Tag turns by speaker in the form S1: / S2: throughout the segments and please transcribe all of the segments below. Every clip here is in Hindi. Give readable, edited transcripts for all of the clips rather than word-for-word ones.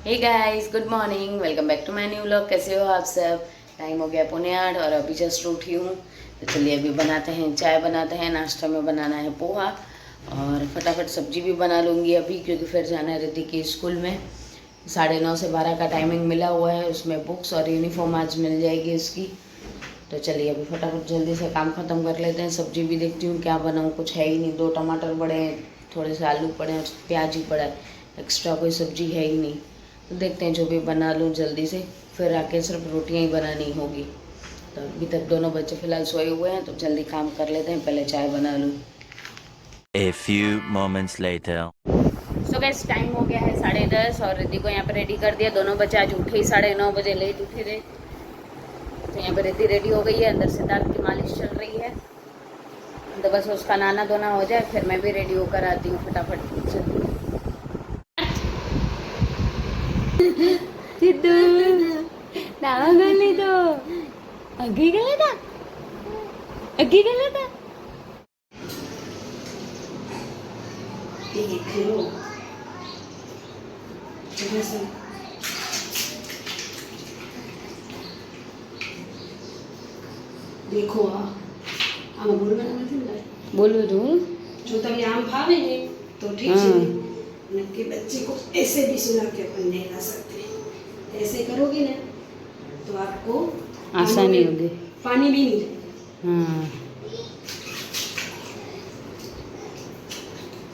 S1: Hey guys, good morning. Welcome back to my new vlog. कैसे हो आप सब? टाइम हो गया 7:45 और अभी जस्ट उठी हूँ। तो चलिए अभी बनाते हैं, चाय बनाते हैं। नाश्ता में बनाना है पोहा और फटाफट सब्जी भी बना लूँगी अभी, क्योंकि फिर जाना है रिद्धि की स्कूल में। 9:30 से 12 का टाइमिंग मिला हुआ है, उसमें बुक्स और यूनिफॉर्म आज मिल जाएगी उसकी। तो चलिए अभी फटाफट जल्दी से काम ख़त्म कर लेते हैं। सब्जी भी देखती हूँ क्या बनाऊँ, कुछ है ही नहीं। 2 टमाटर पड़े हैं, थोड़े से आलू पड़े हैं और प्याज ही पड़ा है, एक्स्ट्रा कोई सब्जी है ही नहीं। तो देखते हैं जो भी बना लूँ जल्दी से, फिर आके सिर्फ रोटियां ही बनानी होगी। तो अभी तक दोनों बच्चे फ़िलहाल सोए हुए हैं, तो जल्दी काम कर लेते हैं, पहले चाय बना लूँ।
S2: A few moments later.
S1: So guys, time हो गया है 10:30 और रिद्धि को यहाँ पर रेडी कर दिया। दोनों बच्चे आज उठे ही 9:30 बजे, लेट उठे थे। तो यहाँ पर रिद्धि रेडी हो गई है, अंदर से दांत की मालिश चल रही है। तो बस उसका नहाना धोना हो जाए, फिर मैं भी रेडी होकर आती हूँ फटाफट। सिद्धू नावा गली तो अगी गला था, अगी गला था।
S3: देखो આમાં બોલવાનું નથી ને
S1: बोलू तू
S3: जो तभी आम भावे ने तो ठीक
S1: हाँ।
S3: है न कि बच्चे को ऐसे भी सुला के अपन नहीं ला सकते। ऐसे करोगे ना तो आपको
S1: आसानी होगी।
S3: पानी भी नहीं
S1: हाँ,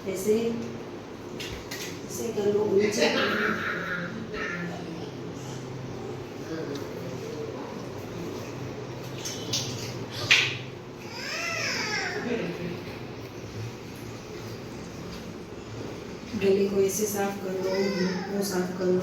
S3: ऐसे ऐसे कर लो, नीचे कर लो। गले को ऐसे साफ कर लो, मुंह को साफ कर लो।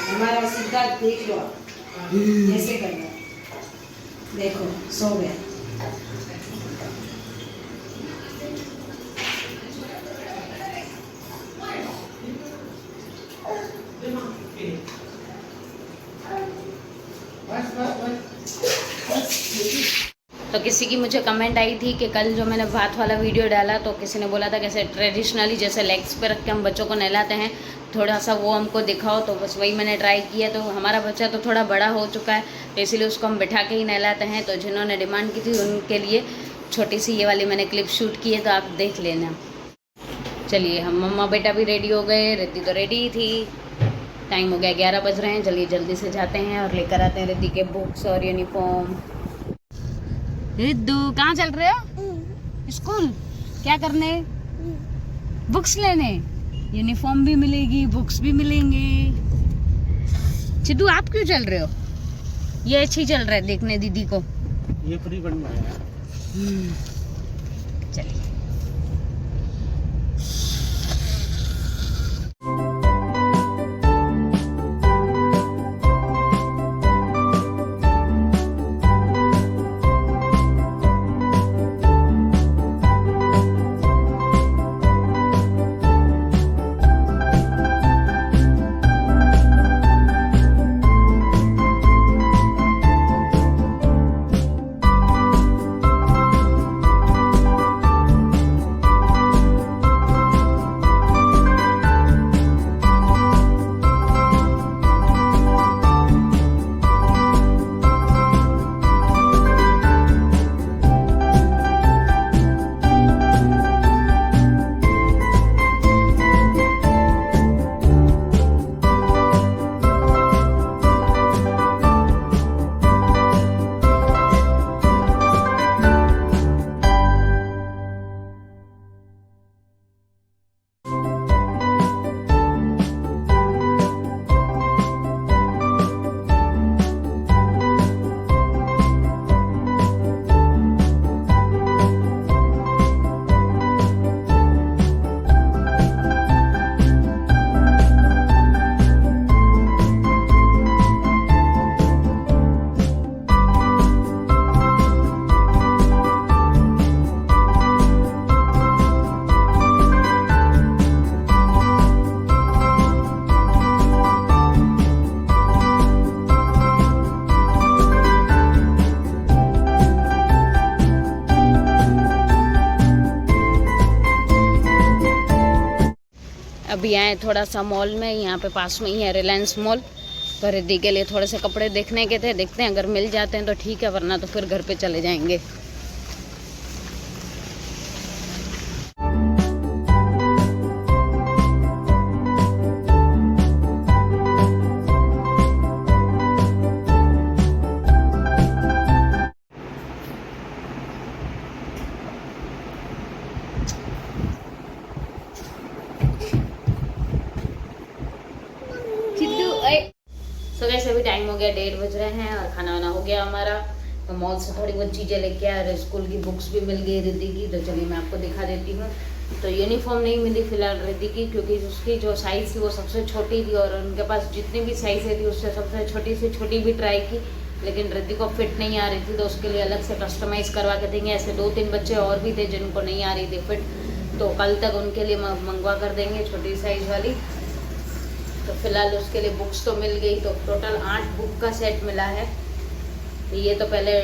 S3: हमारा सिद्धार्थ देख लो, ऐसे करना। देखो सो गया।
S1: तो किसी की मुझे कमेंट आई थी कि कल जो मैंने भात वाला वीडियो डाला, तो किसी ने बोला था कैसे ट्रेडिशनली जैसे लेग्स पे रख के हम बच्चों को नहलाते हैं, थोड़ा सा वो हमको दिखाओ। तो बस वही मैंने ट्राई किया। तो हमारा बच्चा तो थोड़ा बड़ा हो चुका है, तो इसीलिए उसको हम बिठा के ही नहलाते हैं। तो जिन्होंने डिमांड की थी उनके लिए छोटी सी ये वाली मैंने क्लिप शूट की है, तो आप देख लेना। चलिए हम मम्मा बेटा भी रेडी हो गए, रिद्धि तो रेडी ही थी। टाइम हो गया 11 बज रहे हैं। चलिए जल्दी से जाते हैं और लेकर आते हैं रिद्धि के बुक्स और यूनिफॉर्म। रिद्धू कहाँ चल रहे हो? स्कूल क्या करने? बुक्स लेने। यूनिफॉर्म भी मिलेगी, बुक्स भी मिलेंगे। सिद्धू आप क्यों चल रहे हो? ये अच्छी ही चल रहा है देखने दीदी को।
S4: ये फ्री बन गया है।
S1: चलिए अभी आए थोड़ा सा मॉल में, यहाँ पे पास में ही है रिलायंस मॉल। तो रिद्धि के लिए थोड़े से कपड़े देखने के थे, देखते हैं अगर मिल जाते हैं तो ठीक है, वरना तो फिर घर पे चले जाएंगे। तो वैसे अभी टाइम हो गया 1:30 बज रहे हैं और खाना वाना हो गया हमारा। तो मॉल से थोड़ी बहुत चीज़ें लेके आए और स्कूल की बुक्स भी मिल गई रिद्धि की। तो चलिए मैं आपको दिखा देती हूँ। तो यूनिफॉर्म नहीं मिली फिलहाल रिद्धि की, क्योंकि उसकी जो साइज़ थी वो सबसे छोटी थी और उनके पास जितनी भी साइज़ें थी उससे सबसे छोटी से छोटी भी ट्राई की, लेकिन रिद्धि को फिट नहीं आ रही थी। तो उसके लिए अलग से कस्टमाइज़ करवा के देंगे। ऐसे 2-3 बच्चे और भी थे जिनको नहीं आ रही थी फिट, तो कल तक उनके लिए मंगवा कर देंगे छोटी साइज़ वाली। तो फिलहाल उसके लिए बुक्स तो मिल गई। तो टोटल 8 बुक का सेट मिला है। ये तो पहले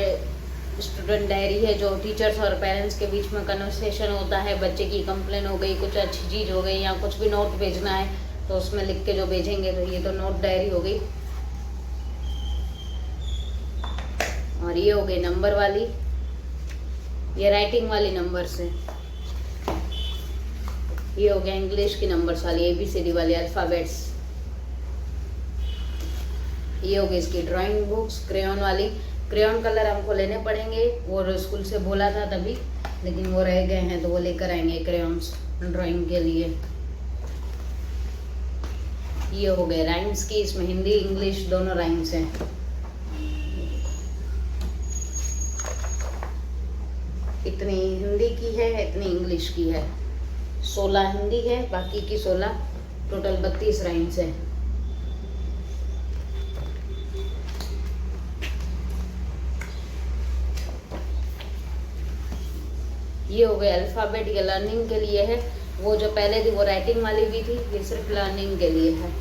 S1: स्टूडेंट डायरी है, जो टीचर्स और पेरेंट्स के बीच में कन्वर्सेशन होता है। बच्चे की कंप्लेन हो गई, कुछ अच्छी चीज़ हो गई या कुछ भी नोट भेजना है तो उसमें लिख के जो भेजेंगे। तो ये तो नोट डायरी हो गई। और ये हो गई नंबर वाली, ये राइटिंग वाली नंबर्स है। ये हो गया इंग्लिश की नंबर्स वाली, ABCD वाली अल्फ़ाबेट्स। ये हो गई इसकी ड्राइंग बुक्स क्रेयॉन वाली। क्रेयॉन कलर हमको लेने पड़ेंगे, और स्कूल से बोला था तभी, लेकिन वो रह गए हैं तो वो लेकर आएंगे क्रेयॉन्स ड्राइंग के लिए। ये हो गए राइम्स की, इसमें हिंदी इंग्लिश दोनों राइम्स हैं। इतनी हिंदी की है, इतनी इंग्लिश की है। 16 हिंदी है, बाकी की 16, टोटल 32 राइम्स है। ये हो गए अल्फ़ाबेट, ये लर्निंग के लिए है। वो जो पहले थी वो राइटिंग वाली भी थी, ये सिर्फ लर्निंग के लिए है।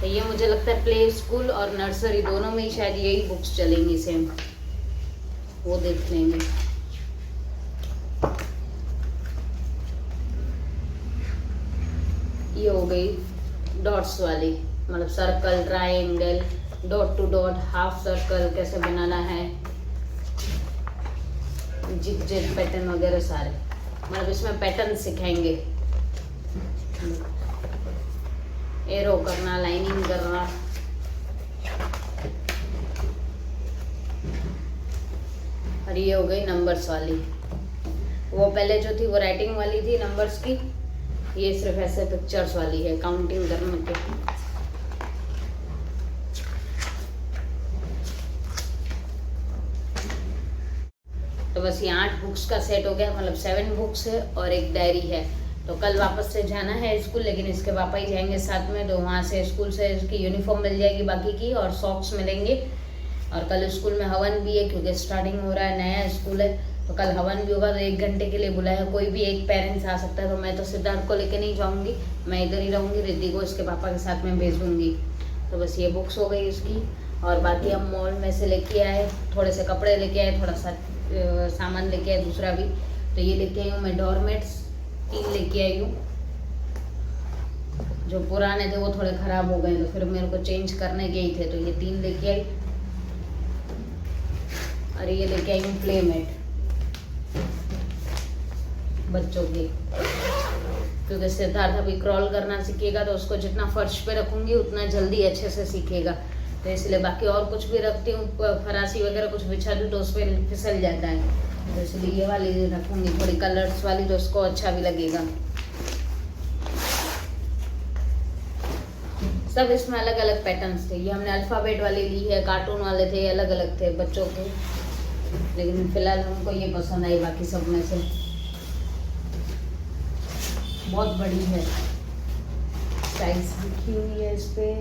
S1: तो ये मुझे लगता है प्ले स्कूल और नर्सरी दोनों में ही शायद यही बुक्स चलेंगी सेम, वो देख लेंगे। ये हो गई डॉट्स वाली, मतलब circle, triangle, dot to dot, half circle कैसे बनाना है, जिग पैटर्न वगैरह सारे, मतलब इसमें पैटर्न सिखाएंगे। एरो करना, लाइनिंग करना। और ये हो गई नंबर्स वाली। वो पहले जो थी वो राइटिंग वाली थी नंबर्स की, ये सिर्फ ऐसे पिक्चर्स वाली है काउंटिंग करने के। तो बस ये 8 बुक्स का सेट हो गया, मतलब 7 बुक्स है और एक डायरी है। तो कल वापस से जाना है स्कूल, लेकिन इसके पापा ही जाएंगे साथ में। तो वहाँ से स्कूल से इसकी यूनिफॉर्म मिल जाएगी बाकी की, और सॉक्स मिलेंगे। और कल स्कूल में हवन भी है, क्योंकि स्टार्टिंग हो रहा है, नया स्कूल है। तो कल हवन भी होगा। तो 1 घंटे के लिए बुलाया, कोई भी एक पेरेंट्स आ सकता है। तो मैं तो सिद्धार्थ को लेके नहीं जाऊँगी, मैं इधर ही रहूँगी। रिद्धि को इसके पापा के साथ में भेज दूँगी। तो बस ये बुक्स हो गई इसकी। और बाकी हम मॉल में से लेके आए, थोड़े से कपड़े लेके आए, थोड़ा सा सामान लेके आए दूसरा भी। तो ये लेके आई हूँ मैं डोरमेट्स 3 लेके आई हूँ। जो पुराने थे वो थोड़े ख़राब हो गए, तो फिर मेरे को चेंज करने गए थे। तो ये 3 लेके आई। और ये लेके आई हूँ प्लेमेट बच्चों की, क्योंकि सिद्धार्थ अभी क्रॉल करना सीखेगा, तो उसको जितना फर्श पे रखूँगी उतना जल्दी अच्छे से सीखेगा। तो इसलिए बाकी और कुछ भी रखती हूँ, फरासी वगैरह कुछ बिछा दूँ तो उस पर फिसल जाता है। तो इसलिए ये वाली रखूँगी, थोड़ी कलर्स वाली, तो उसको अच्छा भी लगेगा। सब इसमें अलग अलग पैटर्न्स थे। ये हमने अल्फ़ाबेट वाली ली है, कार्टून वाले थे, अलग अलग थे बच्चों के, लेकिन फिलहाल हमको ये पसंद आई बाकी सब में से। बहुत बड़ी है, साइज लिखी हुई है इस पे।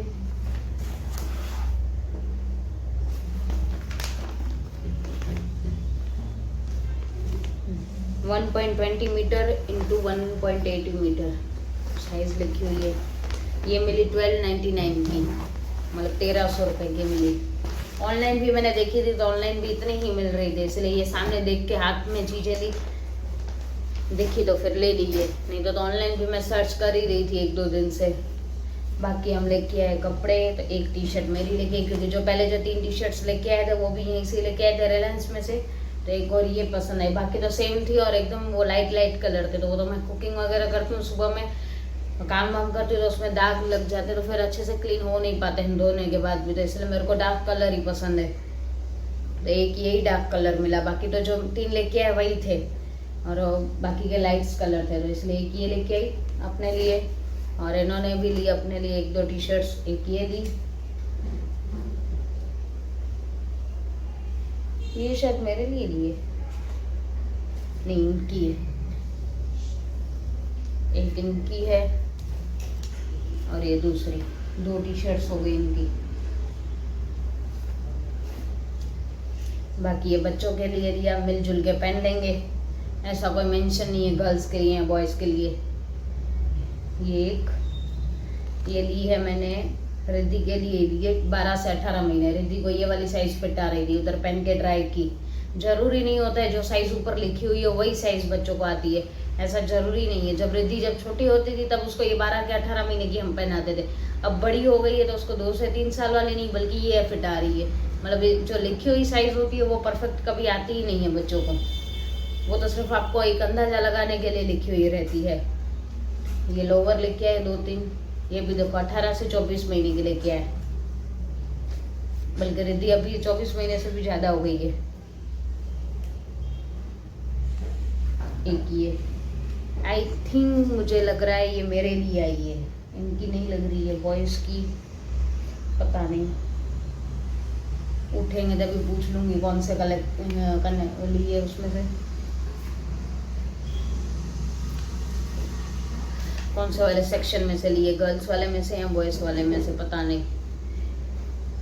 S1: One 1.20 metre into 1.80 metre size लिखी हुई है। ये मिली 1299 की, मतलब 1300 रुपये की मिली। ऑनलाइन भी मैंने देखी थी, तो ऑनलाइन भी इतनी ही मिल रही थी, इसलिए ये सामने देख के हाथ में चीज़ें ली। देखी तो फिर ले लीजिए, नहीं तो ऑनलाइन भी मैं सर्च कर ही रही थी 1-2 दिन से। बाकी हम लेके आए कपड़े, तो एक टी शर्ट मेरी लेके आई, क्योंकि जो पहले जो 3 टी शर्ट्स लेके आए थे वो भी यहीं से लेके आए थे रिलायंस में से, तो एक और ये पसंद आई। बाकी तो सेम थी और एकदम वो लाइट कलर थे, तो वो तो मैं कुकिंग वगैरह करती हूँ सुबह में, काम वाम करती हूँ तो उसमें दाग लग जाते तो फिर अच्छे से क्लीन हो नहीं पाते हैं धोने के बाद भी, तो इसलिए मेरे को डार्क कलर ही पसंद है। तो एक यही डार्क कलर मिला, बाकी तो जो 3 लेके आए वही थे और बाकी के लाइट्स कलर थे, तो इसलिए एक ये लेके आई अपने लिए, और इन्होंने भी ली अपने लिए 1-2 टी शर्ट्स, एक ये ली। ये शायद मेरे लिए लिए, नहीं इनकी है, एक इनकी है और ये दूसरी, 2 टी शर्ट्स हो गई इनकी। बाकी ये बच्चों के लिए लिया, मिलजुल के पहन लेंगे, ऐसा कोई मेंशन नहीं है गर्ल्स के लिए या बॉयज़ के लिए। ये ली है मैंने रिद्धि के लिए, लिए 12 से 18 महीने। रिद्धि को ये वाली साइज़ फिट आ रही थी, उधर पहन के ट्राई की। ज़रूरी नहीं होता है जो साइज़ ऊपर लिखी हुई है वही साइज़ बच्चों को आती है, ऐसा ज़रूरी नहीं है। जब रिद्धि जब छोटी होती थी तब उसको ये 12 के 18 महीने की हम पहनाते थे, अब बड़ी हो गई है तो उसको 2 से 3 साल वाली नहीं बल्कि ये फिट आ रही है। मतलब जो लिखी हुई साइज़ होती है वो परफेक्ट कभी आती ही नहीं है बच्चों को, वो तो सिर्फ आपको एक अंदाज़ा लगाने के लिए लिखी हुई रहती है। ये लोवर लेके आए 2-3, ये भी देखो 18 से 24 महीने के लेके आए, बल्कि रिद्धि अभी 24 महीने से भी ज़्यादा हो गई है। एक ये आई थिंक मुझे लग रहा है ये मेरे लिए आई है, इनकी नहीं लग रही है, बॉयज़ की पता नहीं, उठेंगे तभी पूछ लूँगी कौन से कलेक्ट करने लिए उसमें से, कौन से वाले सेक्शन में से लिए, गर्ल्स वाले में से या बॉयज़ वाले में से पता नहीं।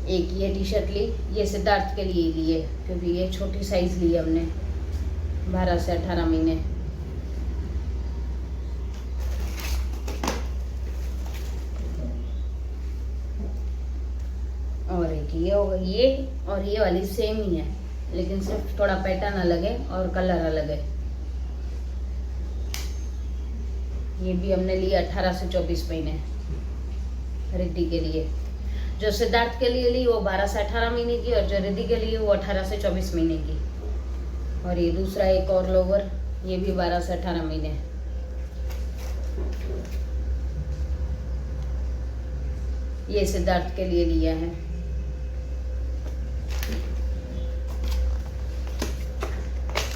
S1: एक ये टी शर्ट ली, ये सिद्धार्थ के लिए ली है क्योंकि ये छोटी साइज़ ली है हमने, 12 से 18 महीने। और एक ये होगा, ये और ये वाली सेम ही है लेकिन सिर्फ थोड़ा पैटर्न अलग है और कलर अलग है। ये भी हमने लिया 18 से 24 महीने रिद्धि के लिए। जो सिद्धार्थ के लिए ली वो 12 से 18 महीने की और जो रिद्धि के लिए वो 18 से 24 महीने की। और ये दूसरा एक और लोवर, ये भी 12 से 18 महीने। ये सिद्धार्थ के लिए लिया है।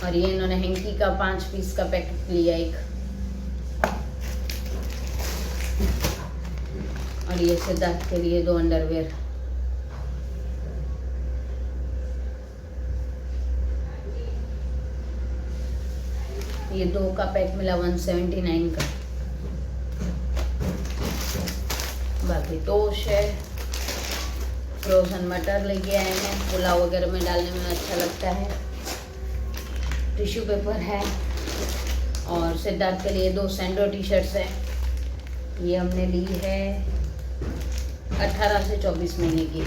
S1: और ये इन्होंने हैंकी का 5 पीस का पैकेट लिया एक। और ये सिद्धार्थ के लिए 2 अंडरवेयर। ये 2 का पैक मिला 179 का। बाकी टोश है, फ्रोजन मटर लेके आए हैं, पुलाव वगैरह में डालने में अच्छा लगता है। टिश्यू पेपर है और सिद्धार्थ के लिए 2 सैंडो टी शर्ट्स हैं। ये हमने ली है 18 से 24 महीने की,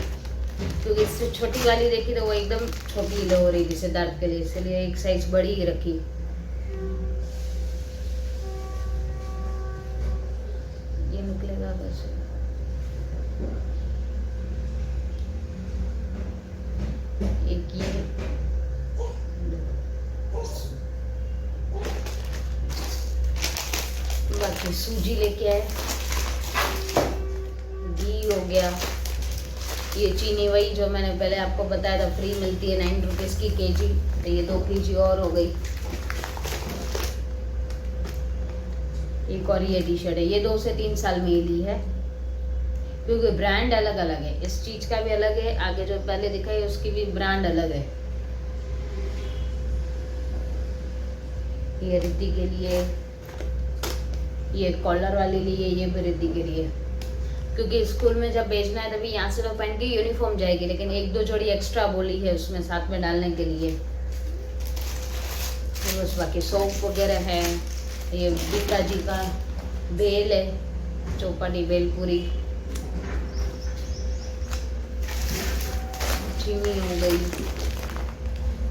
S1: क्योंकि इससे छोटी वाली देखी तो वो एकदम छोटी हो रही थी सिद्धार्थ के लिए, इसलिए एक साइज बड़ी ही रखी। ये निकलेगा कैसे? एक ये बाकी सूजी लेके आए, घी हो गया, ये चीनी वही जो मैंने पहले आपको बताया था फ्री मिलती है 9 रुपीज़ की केजी, तो ये 2 केजी और हो गई। एक और ये टी शर्ट है, ये 2 से 3 साल में ही ली है क्योंकि ब्रांड अलग अलग है, इस चीज़ का भी अलग है, आगे जो पहले दिखाई उसकी भी ब्रांड अलग है। ये रिद्धि के लिए, ये कॉलर वाली ली है, ये भी रिद्धि के लिए, क्योंकि स्कूल में जब भेजना है तभी यहाँ से तो पहन के यूनिफॉर्म जाएगी, लेकिन 1-2 जोड़ी एक्स्ट्रा बोली है उसमें साथ में डालने के लिए। तो बस बाकी सोप वगैरह है, ये बीका जी का बेल है, चौपाटी बेल पूरी, चीनी हो गई।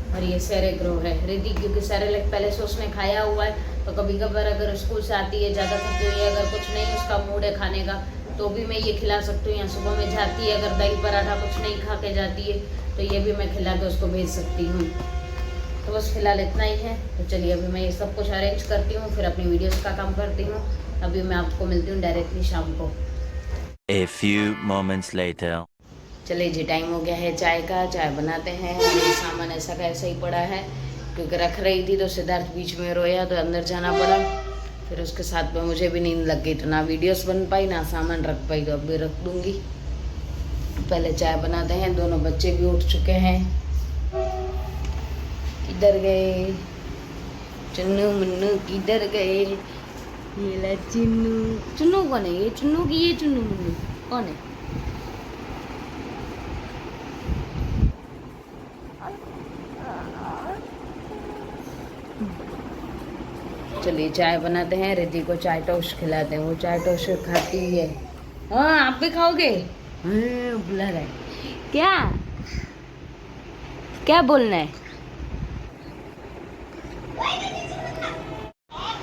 S1: और ये सेरेग्रो है रिद्धि, क्योंकि सेरेलेक पहले से उसने खाया हुआ है तो तो कभी कभार अगर स्कूल से आती है ज़्यादा थकी हुई है, अगर कुछ नहीं उसका मूड है खाने का, तो भी मैं ये खिला सकती हूँ। या सुबह में जाती है अगर दही पराठा कुछ नहीं खा के जाती है तो ये भी मैं खिला के उसको भेज सकती हूँ। तो बस फिलहाल इतना ही है। तो चलिए अभी मैं ये सब कुछ अरेंज करती हूँ, फिर अपनी वीडियोस का काम करती हूँ। अभी मैं आपको मिलती हूँ डायरेक्टली शाम को।
S2: A few moments later.
S1: चलिए जी, टाइम हो गया है चाय का। चाय बनाते हैं। ये सामान ऐसा का ऐसा ही पड़ा है क्योंकि रख रही थी तो सिद्धार्थ बीच में रोया तो अंदर जाना पड़ा। फिर उसके साथ में मुझे भी नींद लग गई, तो ना वीडियोस बन पाई ना सामान रख पाई, तो अब भी रख दूँगी। पहले चाय बनाते हैं। दोनों बच्चे भी उठ चुके हैं। किधर गए चुन्नू मुन्नू, किधर गए? ये ला चुन्नू। चुन्नू कौन है? ये चुन्नू की ये चुन्नू मुन्नू कौन है? चलिए चाय बनाते हैं। रिद्धि को चाय टोस्ट खिलाते हैं, वो चाय टोस्ट खाती है। हाँ आप भी खाओगे? बुला रहा है क्या? क्या बोलना है?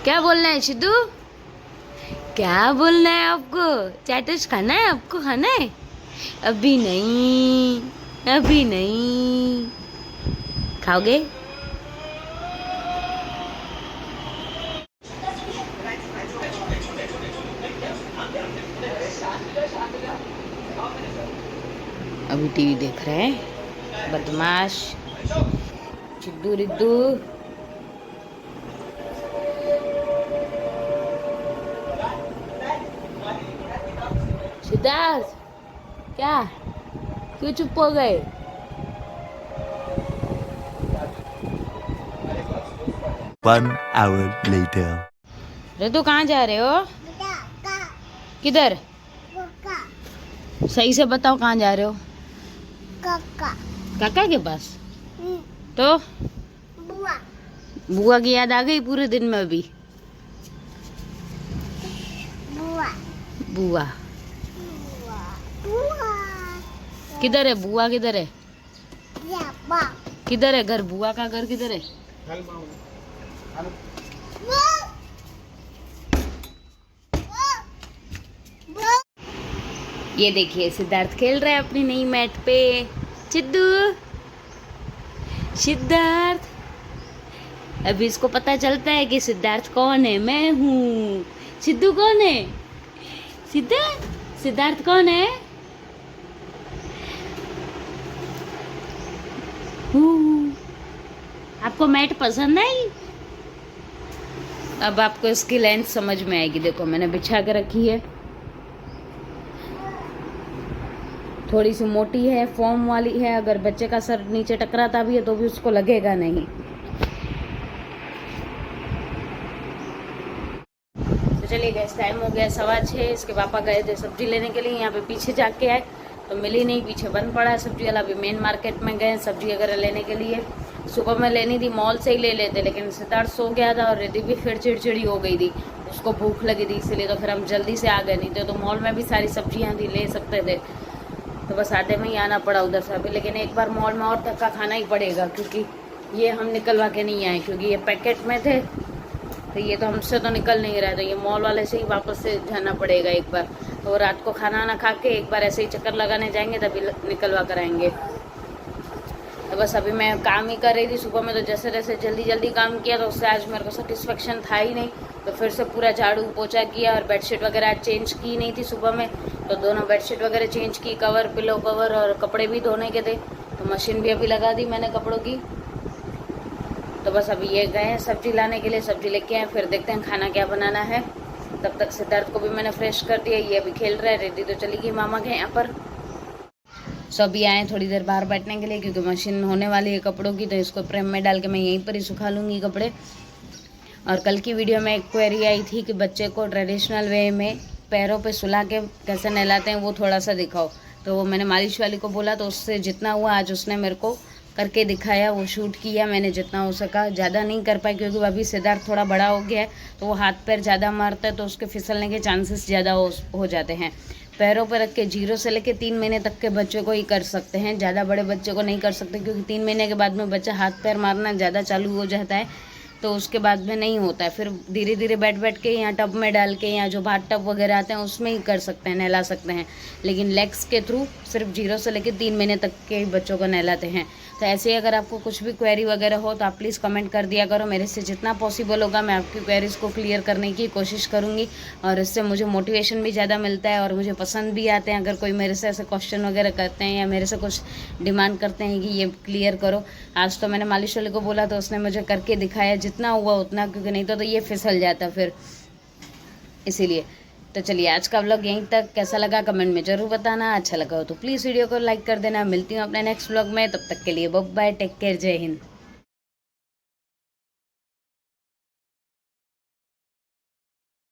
S1: क्या बोलना है सिद्धू? क्या बोलना है आपको? चाय टोस्ट खाना है आपको? खाना है? अभी नहीं, अभी नहीं। खाओगे? अभी टीवी देख रहे हैं बदमाश चिद्दू रिद्दू। सिद्धार्थ क्या? क्यों चुप हो गए?
S2: One hour later.
S1: रिद्दू कहाँ जा रहे हो? किधर? सही से बताओ कहाँ जा रहे हो? काका के पास। तो बुआ की याद आ गई पूरे दिन में अभी? बुआ किधर है? बुआ किधर है? किधर है घर? बुआ का घर किधर है? ये देखिए सिद्धार्थ खेल रहा है अपनी नई मैट पे। चिद्दू सिद्धार्थ, अभी इसको पता चलता है कि सिद्धार्थ कौन है। मैं हूँ। सिद्धू कौन है? सिद्धार्थ कौन है? आपको मैट पसंद आई? अब आपको इसकी लेंथ समझ में आएगी। देखो मैंने बिछा के रखी है, थोड़ी सी मोटी है, फॉर्म वाली है। अगर बच्चे का सर नीचे टकराता भी है तो भी उसको लगेगा नहीं। तो चलिए गैस, टाइम हो गया 6:15। इसके पापा गए थे सब्जी लेने के लिए, यहाँ पे पीछे जाके आए तो मिली नहीं, पीछे बंद पड़ा है सब्जी वाला। अभी मेन मार्केट में गए सब्जी वगैरह लेने के लिए। सुबह में लेनी थी, मॉल से ही ले लेते, लेकिन सिद्धार्थ सो गया था और रिद्धि भी फिर चिड़चिड़ी हो गई थी, उसको भूख लगी थी, इसलिए तो फिर हम जल्दी से आ गए। नहीं तो मॉल में भी सारी सब्जियाँ थी, ले सकते थे, तो बस आधे में ही आना पड़ा उधर से अभी। लेकिन एक बार मॉल में और धक्का खाना ही पड़ेगा क्योंकि ये हम निकलवा के नहीं आए, क्योंकि ये पैकेट में थे तो ये तो हमसे तो निकल नहीं रहा है, तो ये मॉल वाले से ही वापस से जाना पड़ेगा एक बार। तो रात को खाना ना खा के एक बार ऐसे ही चक्कर लगाने जाएंगे तभी निकलवा कर आएंगे। तो बस अभी मैं काम ही कर रही थी। सुबह में तो जैसे जैसे जल्दी काम किया तो उससे आज मेरे को सेटिस्फेक्शन था ही नहीं, तो फिर से पूरा झाड़ू पोछा किया और बेडशीट वगैरह आज चेंज की नहीं थी सुबह में, तो दोनों बेडशीट वगैरह चेंज की, कवर, पिलो कवर और कपड़े भी धोने के थे, तो मशीन भी अभी लगा दी मैंने कपड़ों की। तो बस अभी ये गए हैं सब्जी लाने के लिए, सब्जी लेके आए, फिर देखते हैं खाना क्या बनाना है। तब तक सिद्धार्थ को भी मैंने फ्रेश कर दिया, ये अभी खेल रहा है। रिद्धि तो चली गई मामा के यहाँ पर। अभी आए थोड़ी देर बाहर बैठने के लिए क्योंकि मशीन होने वाली है कपड़ों की, तो इसको प्रेम में डाल के मैं यहीं पर ही सुखा लूँगी कपड़े। और कल की वीडियो में एक क्वेरी आई थी कि बच्चे को ट्रेडिशनल वे में पैरों पे सुला के कैसे नहलाते हैं वो थोड़ा सा दिखाओ, तो वो मैंने मालिश वाली को बोला, तो उससे जितना हुआ आज उसने मेरे को करके दिखाया, वो शूट किया मैंने जितना हो सका। ज़्यादा नहीं कर पाई क्योंकि अभी सिद्धार्थ थोड़ा बड़ा हो गया है, तो वो हाथ पैर ज़्यादा मारता है तो उसके फिसलने के चांसेस ज़्यादा हो जाते हैं। पैरों पर रख के 0 से लेकर 3 महीने तक के बच्चे को ही कर सकते हैं, ज़्यादा बड़े बच्चे को नहीं कर सकते क्योंकि 3 महीने के बाद में बच्चा हाथ पैर मारना ज़्यादा चालू हो जाता है। तो उसके बाद में नहीं होता है, फिर धीरे धीरे बैठ बैठ के या टब में डाल के या जो बाथ टब वगैरह आते हैं उसमें ही कर सकते हैं, नहला सकते हैं। लेकिन लेग्स के थ्रू सिर्फ 0 से लेकर 3 महीने तक के बच्चों को नहलाते हैं। तो ऐसे ही अगर आपको कुछ भी क्वेरी वगैरह हो तो आप प्लीज़ कमेंट कर दिया करो, मेरे से जितना पॉसिबल होगा मैं आपकी क्वेरीज़ को क्लियर करने की कोशिश करूँगी। और इससे मुझे मोटिवेशन भी ज़्यादा मिलता है और मुझे पसंद भी आते हैं अगर कोई मेरे से ऐसे क्वेश्चन वगैरह करते हैं या मेरे से कुछ डिमांड करते हैं कि ये क्लियर करो। आज तो मैंने मालिश वाले को बोला तो उसने मुझे करके दिखाया जितना हुआ उतना, क्योंकि नहीं तो ये फिसल जाता फिर, इसीलिए। तो चलिए आज का व्लॉग यहीं तक। कैसा लगा कमेंट में ज़रूर बताना, अच्छा लगा हो तो प्लीज़ वीडियो को लाइक कर देना। मिलती हूँ अपने नेक्स्ट व्लॉग में, तब तक के लिए बाय बाय, टेक केयर, जय हिंद।